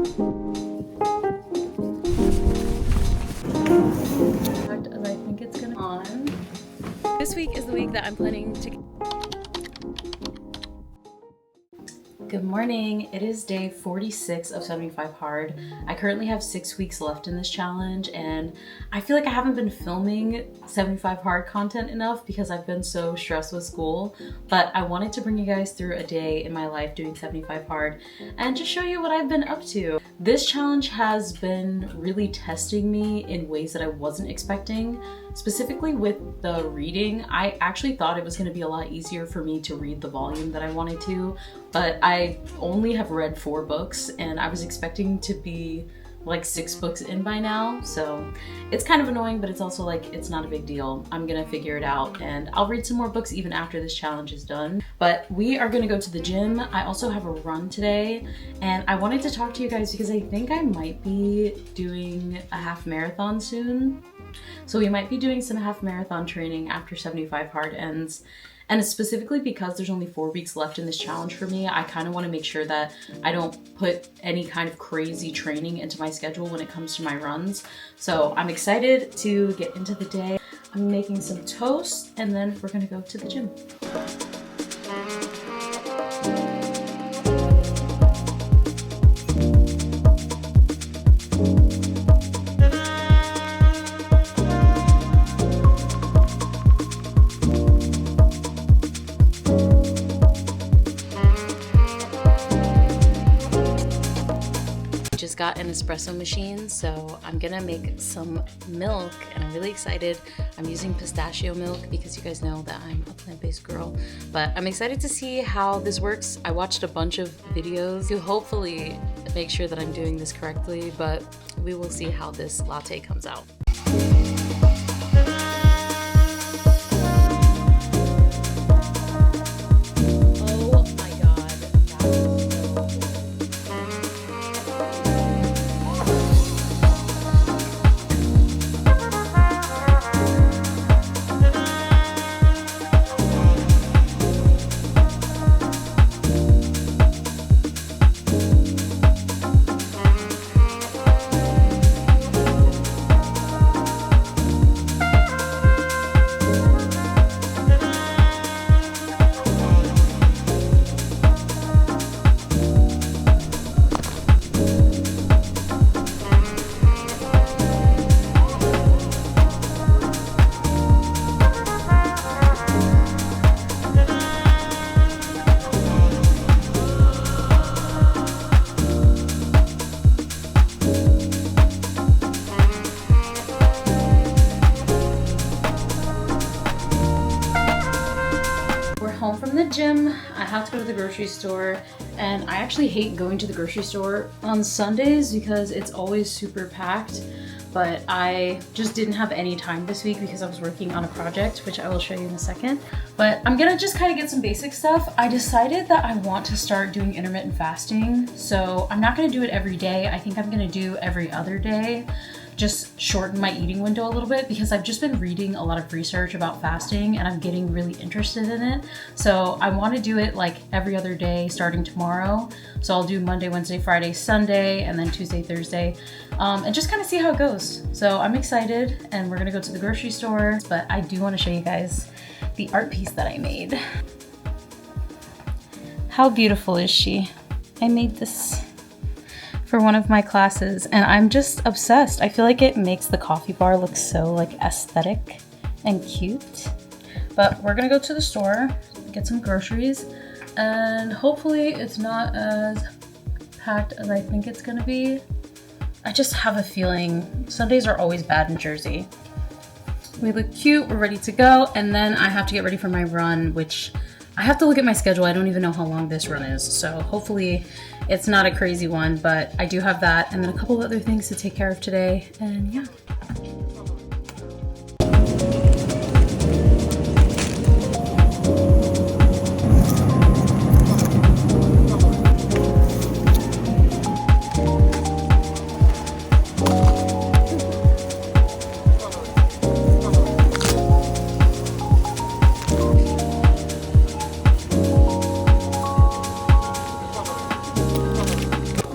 I think it's gonna on. This week is the week that I'm planning to. Good morning. It is day 46 of 75 hard. I currently have 6 weeks left in this challenge, and I feel like I haven't been filming 75 hard content enough because I've been so stressed with school. But I wanted to bring you guys through a day in my life doing 75 hard and just show you what I've been up to. This challenge has been really testing me in ways that I wasn't expecting. Specifically with the reading, I actually thought it was going to be a lot easier for me to read the volume that I wanted to, but I only have read 4 books and I was expecting to be like 6 books in by now, so it's kind of annoying, but it's also like, it's not a big deal. I'm gonna figure it out and I'll read some more books even after this challenge is done. But we are gonna go to the gym. I also have a run today, and I wanted to talk to you guys because I think I might be doing a half marathon soon. So we might be doing some half marathon training after 75 hard ends. And specifically because there's only 4 weeks left in this challenge for me, I kind of want to make sure that I don't put any kind of crazy training into my schedule when it comes to my runs. So I'm excited to get into the day. I'm making some toast and then we're gonna go to the gym. Just got an espresso machine, so I'm gonna make some milk and I'm really excited. I'm using pistachio milk because you guys know that I'm a plant-based girl, but I'm excited to see how this works. I watched a bunch of videos to hopefully make sure that I'm doing this correctly, but we will see how this latte comes out. Home from the gym. I have to go to the grocery store, and I actually hate going to the grocery store on Sundays because it's always super packed, but I just didn't have any time this week because I was working on a project, which I will show you in a second. But I'm gonna just kind of get some basic stuff. I decided that I want to start doing intermittent fasting, so I'm not gonna do it every day. I think I'm gonna do every other day. Just shorten my eating window a little bit because I've just been reading a lot of research about fasting and I'm getting really interested in it. So I want to do it like every other day starting tomorrow. So I'll do Monday, Wednesday, Friday, Sunday, and then Tuesday, Thursday, and just kind of see how it goes. So I'm excited, and we're gonna go to the grocery store, but I do want to show you guys the art piece that I made. How beautiful is she? I made this for one of my classes and I'm just obsessed. I feel like it makes the coffee bar look so like aesthetic and cute. But we're gonna go to the store, get some groceries, and hopefully it's not as packed as I think it's gonna be. I just have a feeling Sundays are always bad in Jersey. We look cute, we're ready to go, and then I have to get ready for my run, which I have to look at my schedule. I don't even know how long this run is, so hopefully it's not a crazy one, but I do have that and then a couple of other things to take care of today, and yeah.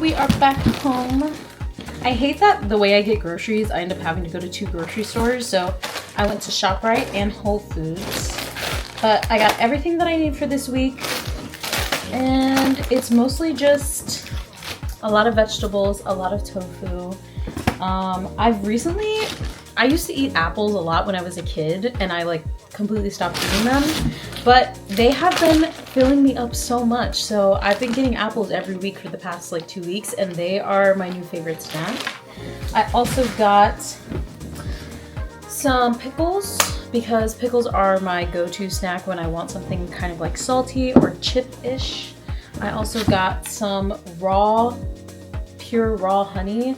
We are back home. I hate that the way I get groceries, I end up having to go to 2 grocery stores. So I went to ShopRite and Whole Foods. But I got everything that I need for this week. And it's mostly just a lot of vegetables, a lot of tofu. I used to eat apples a lot when I was a kid, and I like completely stopped eating them, but they have been filling me up so much. So I've been getting apples every week for the past like 2 weeks, and they are my new favorite snack. I also got some pickles, because pickles are my go-to snack when I want something kind of like salty or chip-ish. I also got some pure raw honey.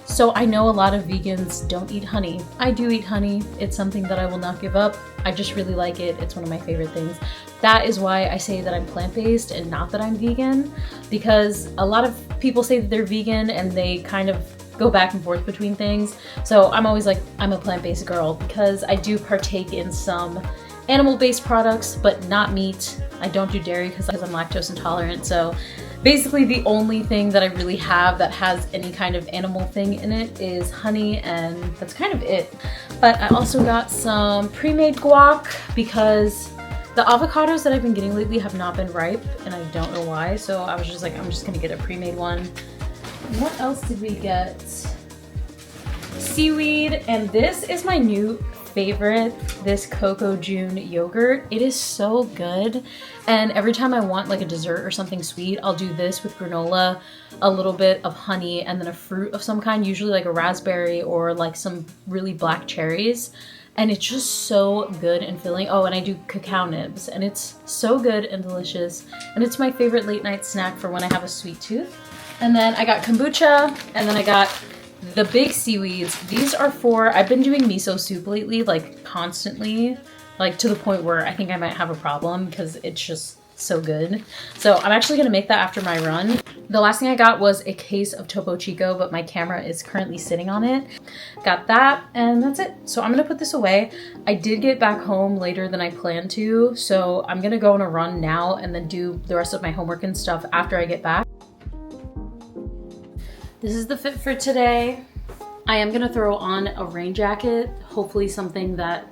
So I know a lot of vegans don't eat honey. I do eat honey. It's something that I will not give up. I just really like it. It's one of my favorite things. That is why I say that I'm plant-based and not that I'm vegan, because a lot of people say that they're vegan and they kind of go back and forth between things. So I'm always like, I'm a plant-based girl, because I do partake in some animal-based products, but not meat. I don't do dairy because I'm lactose intolerant. So basically the only thing that I really have that has any kind of animal thing in it is honey, and that's kind of it. But I also got some pre-made guac, because the avocados that I've been getting lately have not been ripe, and I don't know why. So I was just like, I'm just gonna get a pre-made one. What else did we get? Seaweed, and this is my new favorite, this Cocoa June yogurt. It is so good, and every time I want like a dessert or something sweet, I'll do this with granola, a little bit of honey, and then a fruit of some kind, usually like a raspberry or like some really black cherries, and it's just so good and filling. Oh, and I do cacao nibs, and it's so good and delicious, and it's my favorite late night snack for when I have a sweet tooth. And then I got kombucha, and then I got the big seaweeds. These are I've been doing miso soup lately, like constantly, like to the point where I think I might have a problem because it's just so good. So I'm actually gonna make that after my run. The last thing I got was a case of Topo Chico, but my camera is currently sitting on it. Got that, and that's it. So I'm gonna put this away. I did get back home later than I planned to, so I'm gonna go on a run now and then do the rest of my homework and stuff after I get back. This is the fit for today. I am gonna throw on a rain jacket, hopefully something that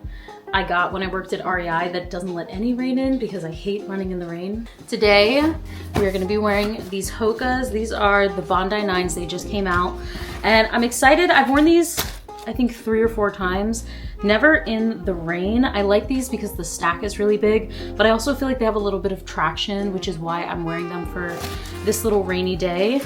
I got when I worked at REI that doesn't let any rain in, because I hate running in the rain. Today, we're gonna be wearing these Hokas. These are the Bondi 9s, they just came out. And I'm excited, I've worn these, I think 3 or 4 times, never in the rain. I like these because the stack is really big, but I also feel like they have a little bit of traction, which is why I'm wearing them for this little rainy day.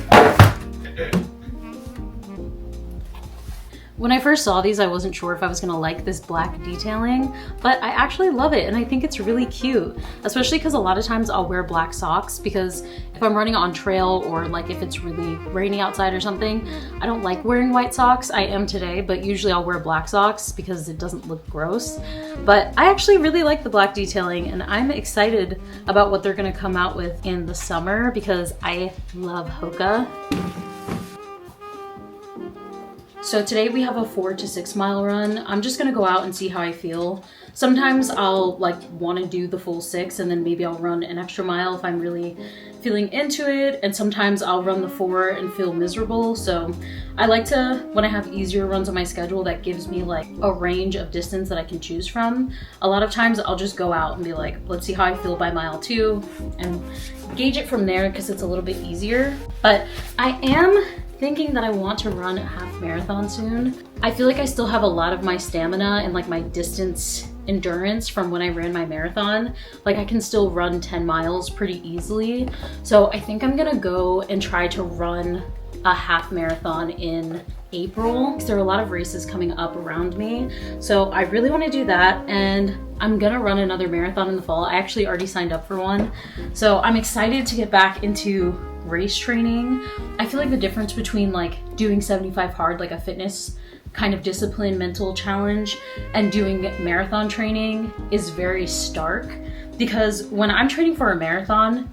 When I first saw these, I wasn't sure if I was gonna like this black detailing, but I actually love it, and I think it's really cute, especially because a lot of times I'll wear black socks, because if I'm running on trail or like if it's really rainy outside or something, I don't like wearing white socks. I am today, but usually I'll wear black socks because it doesn't look gross. But I actually really like the black detailing, and I'm excited about what they're gonna come out with in the summer because I love Hoka. So today we have a 4 to 6 mile run. I'm just gonna go out and see how I feel. Sometimes I'll like wanna do the full 6 and then maybe I'll run an extra mile if I'm really feeling into it. And sometimes I'll run the 4 and feel miserable. So I like to, when I have easier runs on my schedule, that gives me like a range of distance that I can choose from. A lot of times I'll just go out and be like, let's see how I feel by mile 2 and gauge it from there because it's a little bit easier. But I am thinking that I want to run a half marathon soon. I feel like I still have a lot of my stamina and like my distance endurance from when I ran my marathon. Like I can still run 10 miles pretty easily. So I think I'm gonna go and try to run a half marathon in April. There are a lot of races coming up around me. So I really wanna do that, and I'm gonna run another marathon in the fall. I actually already signed up for one. So I'm excited to get back into race training. I feel like the difference between like doing 75 hard, like a fitness kind of discipline mental challenge, and doing marathon training is very stark, because when I'm training for a marathon,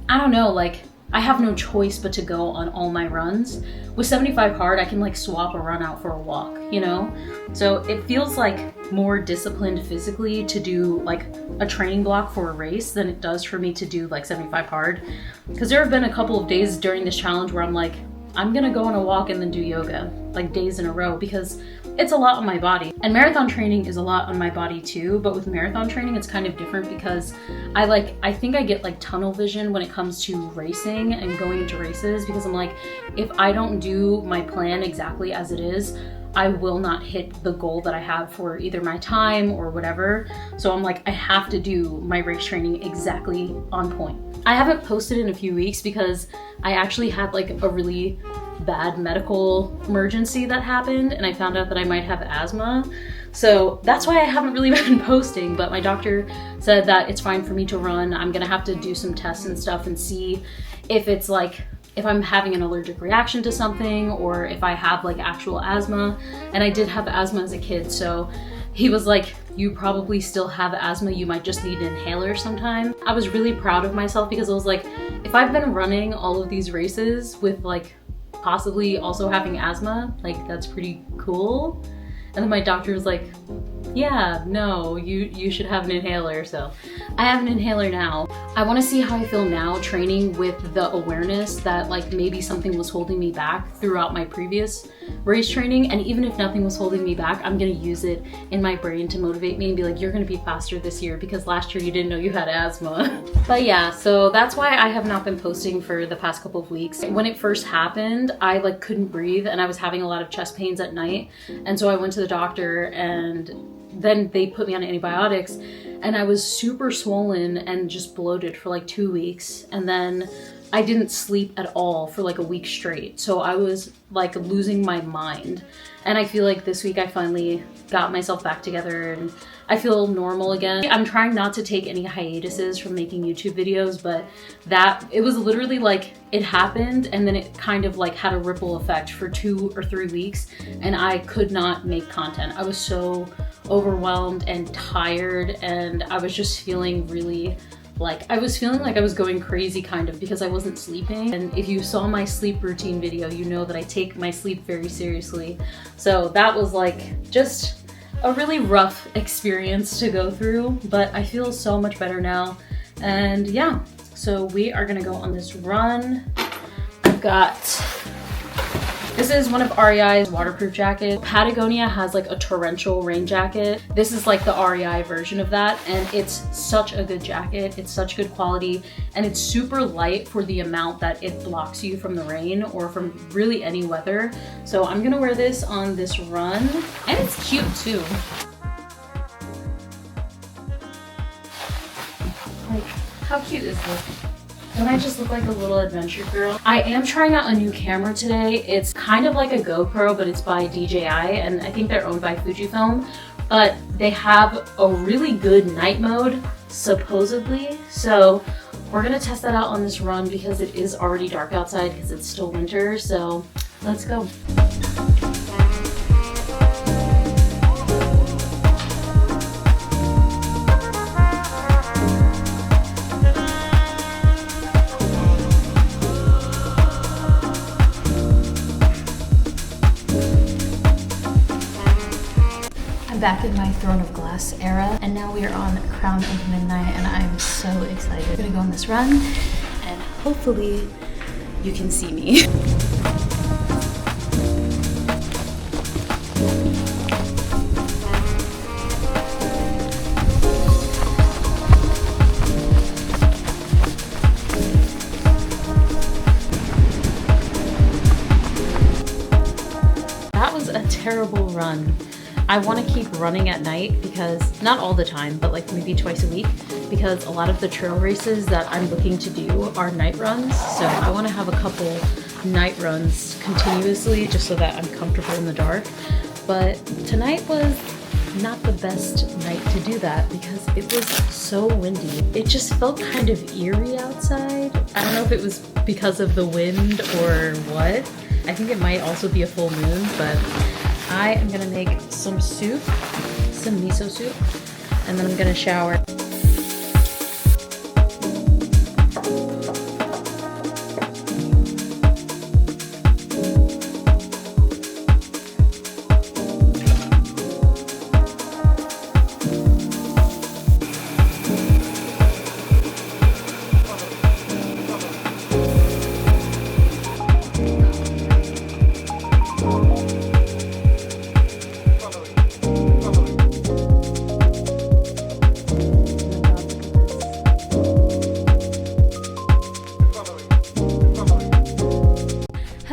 I don't know, like I have no choice but to go on all my runs. With 75 hard, I can like swap a run out for a walk, you know? So it feels like more disciplined physically to do like a training block for a race than it does for me to do like 75 hard. Because there have been a couple of days during this challenge where I'm like, I'm gonna go on a walk and then do yoga, like days in a row, because it's a lot on my body. And marathon training is a lot on my body too, but with marathon training, it's kind of different because I think I get like tunnel vision when it comes to racing and going into races, because I'm like, if I don't do my plan exactly as it is, I will not hit the goal that I have for either my time or whatever. So I'm like, I have to do my race training exactly on point. I haven't posted in a few weeks because I actually had like a really bad medical emergency that happened, and I found out that I might have asthma. So that's why I haven't really been posting, but my doctor said that it's fine for me to run. I'm gonna have to do some tests and stuff and see if it's like, if I'm having an allergic reaction to something or if I have like actual asthma. And I did have asthma as a kid, so he was like, you probably still have asthma, you might just need an inhaler sometime. I was really proud of myself because I was like, if I've been running all of these races with like possibly also having asthma, like that's pretty cool. And then my doctor was like, yeah, no, you should have an inhaler. So I have an inhaler now. I want to see how I feel now training with the awareness that like maybe something was holding me back throughout my previous race training. And even if nothing was holding me back, I'm going to use it in my brain to motivate me and be like, you're going to be faster this year because last year you didn't know you had asthma. But yeah, so that's why I have not been posting for the past couple of weeks. When it first happened, I like couldn't breathe and I was having a lot of chest pains at night. And so I went to the doctor and then they put me on antibiotics and I was super swollen and just bloated for like 2 weeks. And then I didn't sleep at all for like a week straight. So I was like losing my mind. And I feel like this week I finally got myself back together and I feel normal again. I'm trying not to take any hiatuses from making YouTube videos, but it was literally like it happened and then it kind of like had a ripple effect for 2 or 3 weeks and I could not make content. I was so overwhelmed and tired and I was just feeling really like I was going crazy kind of because I wasn't sleeping. And if you saw my sleep routine video, you know that I take my sleep very seriously. So that was like just a really rough experience to go through, but I feel so much better now. And yeah, so we are gonna go on this run. This is one of REI's waterproof jackets. Patagonia has like a torrential rain jacket. This is like the REI version of that, and it's such a good jacket. It's such good quality, and it's super light for the amount that it blocks you from the rain or from really any weather. So I'm gonna wear this on this run, and it's cute too. Like, how cute is this? Don't I just look like a little adventure girl? I am trying out a new camera today. It's kind of like a GoPro, but it's by DJI, and I think they're owned by Fujifilm. But they have a really good night mode, supposedly. So we're gonna test that out on this run because it is already dark outside because it's still winter. So let's go. Back in my Throne of Glass era, and now we are on Crown of Midnight, and I'm so excited. I'm gonna go on this run, and hopefully you can see me. That was a terrible run. I want to keep running at night because, not all the time, but like maybe twice a week, because a lot of the trail races that I'm looking to do are night runs. So I want to have a couple night runs continuously just so that I'm comfortable in the dark. But tonight was not the best night to do that because it was so windy. It just felt kind of eerie outside. I don't know if it was because of the wind or what. I think it might also be a full moon, but I am gonna make some soup, some miso soup, and then I'm gonna shower.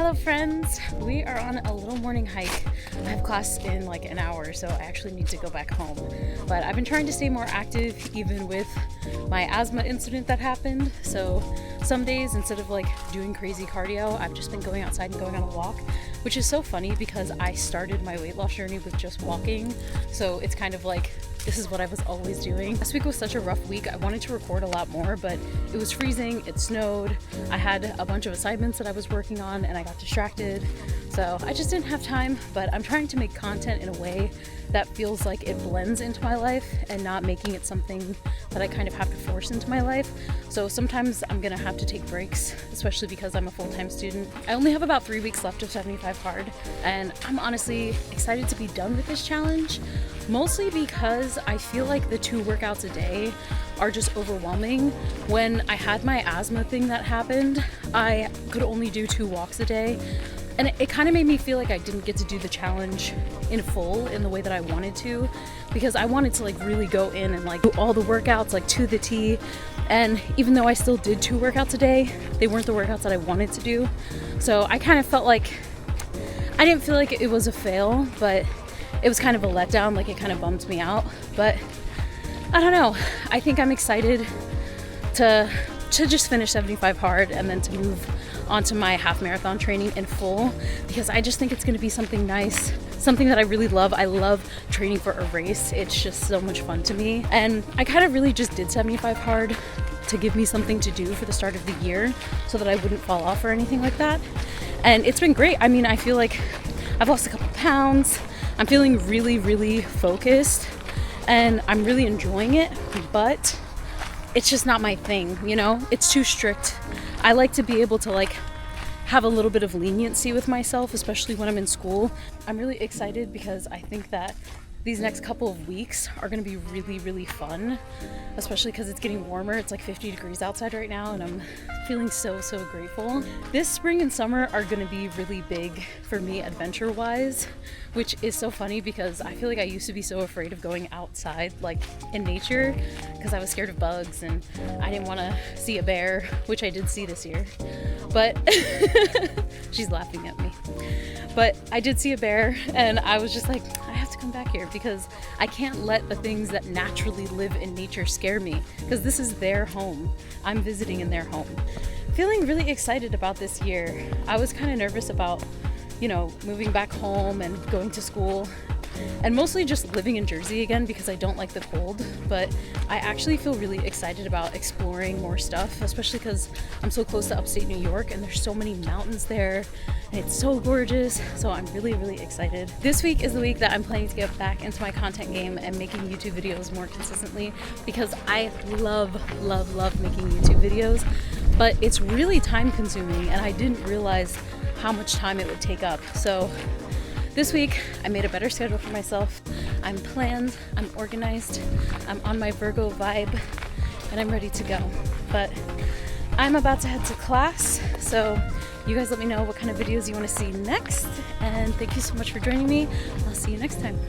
Hello friends, we are on a little morning hike. I have class in like an hour, so I actually need to go back home. But I've been trying to stay more active even with my asthma incident that happened. So some days instead of like doing crazy cardio, I've just been going outside and going on a walk, which is so funny because I started my weight loss journey with just walking. So it's kind of like this is what I was always doing. Last week was such a rough week. I wanted to record a lot more, but it was freezing, it snowed. I had a bunch of assignments that I was working on and I got distracted. So I just didn't have time, but I'm trying to make content in a way that feels like it blends into my life and not making it something that I kind of have to force into my life. So sometimes I'm gonna have to take breaks, especially because I'm a full-time student. I only have about 3 weeks left of 75 hard, and I'm honestly excited to be done with this challenge, mostly because I feel like the 2 workouts a day are just overwhelming. When I had my asthma thing that happened, I could only do 2 walks a day. And it kind of made me feel like I didn't get to do the challenge in full in the way that I wanted to, because I wanted to like really go in and like do all the workouts like to the T. And even though I still did 2 workouts a day, they weren't the workouts that I wanted to do. So I kind of felt like, I didn't feel like it was a fail, but it was kind of a letdown, like it kind of bummed me out. But I don't know, I think I'm excited to just finish 75 hard and then to move onto my half marathon training in full, because I just think it's going to be something nice, something that I really love. I love training for a race. It's just so much fun to me. And I kind of really just did 75 hard to give me something to do for the start of the year so that I wouldn't fall off or anything like that. And it's been great. I mean, I feel like I've lost a couple pounds. I'm feeling really, really focused and I'm really enjoying it, but it's just not my thing, you know? It's too strict. I like to be able to like have a little bit of leniency with myself, especially when I'm in school. I'm really excited because I think that these next couple of weeks are gonna be really, really fun, especially because it's getting warmer. It's like 50 degrees outside right now and I'm feeling so, so grateful. This spring and summer are gonna be really big for me adventure-wise, which is so funny because I feel like I used to be so afraid of going outside, like in nature, because I was scared of bugs and I didn't wanna see a bear, which I did see this year, but she's laughing at me. But I did see a bear and I was just like, I have to come back here because I can't let the things that naturally live in nature scare me, because this is their home. I'm visiting in their home. Feeling really excited about this year. I was kind of nervous about, you know, moving back home and going to school and mostly just living in Jersey again because I don't like the cold, but I actually feel really excited about exploring more stuff, especially because I'm so close to upstate New York and there's so many mountains there and it's so gorgeous. So I'm really, really excited. This week is the week that I'm planning to get back into my content game and making YouTube videos more consistently, because I love, love, love making YouTube videos, but it's really time consuming and I didn't realize how much time it would take up. So this week, I made a better schedule for myself. I'm planned, I'm organized, I'm on my Virgo vibe, and I'm ready to go. But I'm about to head to class, so you guys let me know what kind of videos you want to see next, and thank you so much for joining me. I'll see you next time.